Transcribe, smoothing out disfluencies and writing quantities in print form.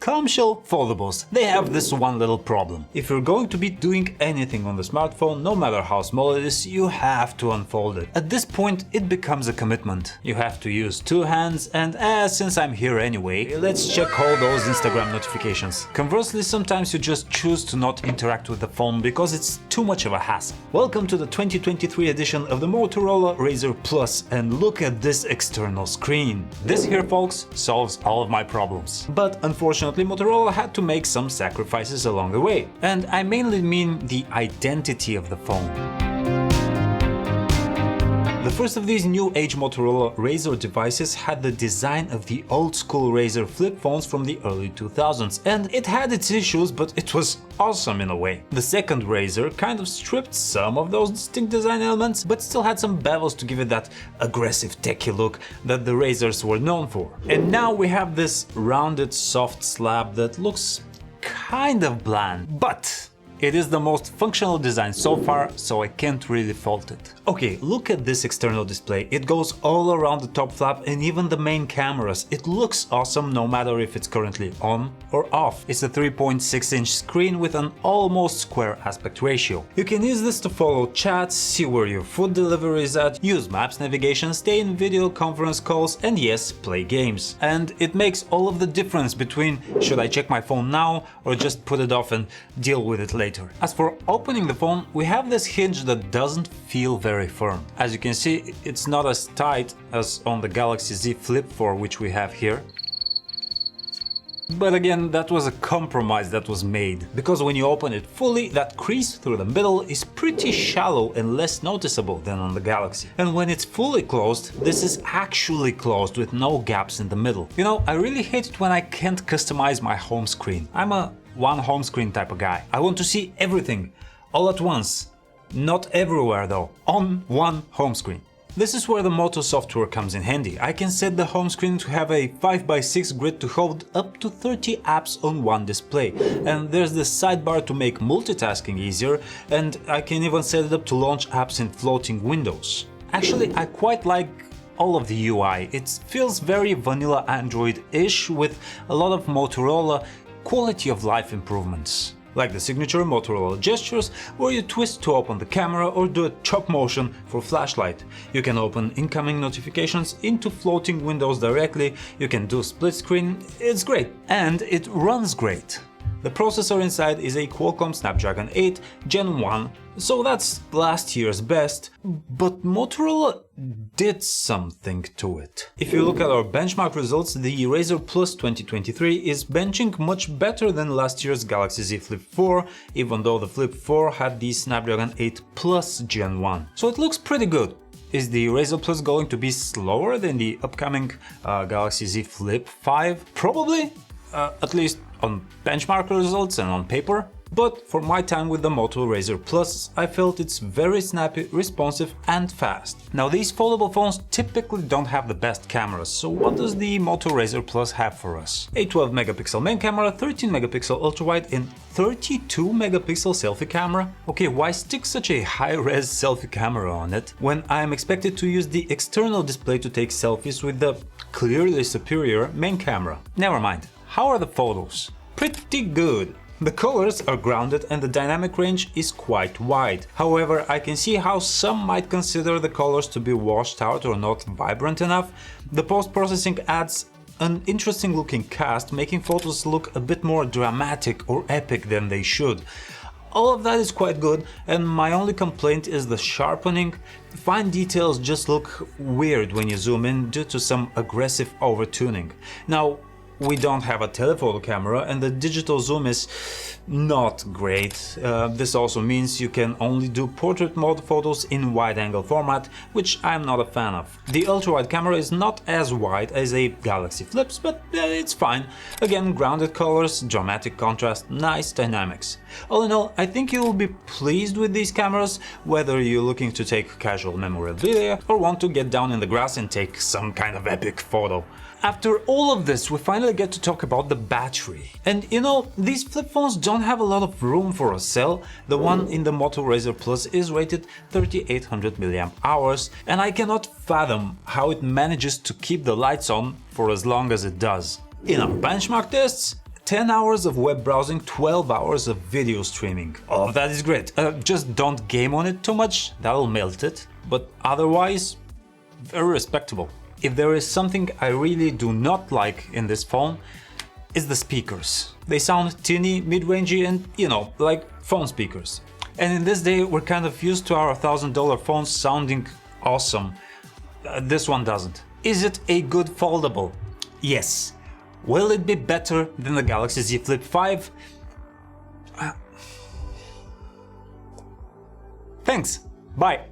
Clamshell foldables, they have this one little problem. If you're going to be doing anything on the smartphone, no matter how small it is, you have to unfold it. At this point, it becomes a commitment. You have to use two hands and since I'm here anyway, let's check all those Instagram notifications. Conversely, sometimes you just choose to not interact with the phone because it's too much of a hassle. Welcome to the 2023 edition of the Motorola Razr Plus, and look at this external screen. This here, folks, solves all of my problems. But unfortunately, Motorola had to make some sacrifices along the way, and I mainly mean the identity of the phone. The first of these new age Motorola Razr devices had the design of the old school Razr flip phones from the early 2000s, and it had its issues, but it was awesome in a way. The second Razr kind of stripped some of those distinct design elements, but still had some bevels to give it that aggressive techie look that the Razrs were known for. And now we have this rounded soft slab that looks kind of bland, but it is the most functional design so far, so I can't really fault it. Okay, look at this external display. It goes all around the top flap and even the main cameras. It looks awesome no matter if it's currently on or off. It's a 3.6-inch screen with an almost square aspect ratio. You can use this to follow chats, see where your food delivery is at, use maps navigation, stay in video conference calls, and yes, play games. And it makes all of the difference between should I check my phone now or just put it off and deal with it later. As for opening the phone, we have this hinge that doesn't feel very firm. As you can see, it's not as tight as on the Galaxy Z Flip 4, which we have here. But again, that was a compromise that was made, because when you open it fully, that crease through the middle is pretty shallow and less noticeable than on the Galaxy. And when it's fully closed, this is actually closed with no gaps in the middle. You know, I really hate it when I can't customize my home screen. I'm a one home screen type of guy. I want to see everything all at once. Not everywhere though, on one home screen. This is where the Moto software comes in handy. I can set the home screen to have a 5x6 grid to hold up to 30 apps on one display. And there's the sidebar to make multitasking easier, and I can even set it up to launch apps in floating windows. Actually, I quite like all of the UI. It feels very vanilla Android-ish with a lot of Motorola quality of life improvements, like the signature Motorola gestures where you twist to open the camera or do a chop motion for flashlight. You can open incoming notifications into floating windows directly, you can do split screen, it's great. And it runs great. The processor inside is a Qualcomm Snapdragon 8 Gen 1, so that's last year's best, but Motorola did something to it. If you look at our benchmark results, the Razr Plus 2023 is benching much better than last year's Galaxy Z Flip 4, even though the Flip 4 had the Snapdragon 8 Plus Gen 1. So it looks pretty good. Is the Razr Plus going to be slower than the upcoming Galaxy Z Flip 5? Probably, at least on benchmark results and on paper. But for my time with the Moto Razr Plus, I felt it's very snappy, responsive and fast. Now these foldable phones typically don't have the best cameras, so what does the Moto Razr Plus have for us? A 12 megapixel main camera, 13 megapixel ultrawide and 32 megapixel selfie camera? Okay, why stick such a high-res selfie camera on it when I am expected to use the external display to take selfies with the clearly superior main camera? Never mind. How are the photos? Pretty good. The colors are grounded and the dynamic range is quite wide. However, I can see how some might consider the colors to be washed out or not vibrant enough. The post-processing adds an interesting looking cast, making photos look a bit more dramatic or epic than they should. All of that is quite good, and my only complaint is the sharpening. Fine details just look weird when you zoom in due to some aggressive over-tuning. Now, we don't have a telephoto camera and the digital zoom is not great. This also means you can only do portrait mode photos in wide-angle format, which I'm not a fan of. The ultra-wide camera is not as wide as a Galaxy Flips, but it's fine. Again, grounded colors, dramatic contrast, nice dynamics. All in all, I think you will be pleased with these cameras, whether you're looking to take casual memorabilia or want to get down in the grass and take some kind of epic photo. After all of this, we finally get to talk about the battery. And you know, these flip phones don't have a lot of room for a cell. The one in the Moto Razr Plus is rated 3800 mAh, and I cannot fathom how it manages to keep the lights on for as long as it does. In our benchmark tests, 10 hours of web browsing, 12 hours of video streaming. Oh, that is great. Just don't game on it too much, that'll melt it. But otherwise, very respectable. If there is something I really do not like in this phone, it's the speakers. They sound tinny, mid-rangey and, you know, like phone speakers. And in this day, we're kind of used to our $1,000 phones sounding awesome. This one doesn't. Is it a good foldable? Yes. Will it be better than the Galaxy Z Flip 5? Thanks. Bye.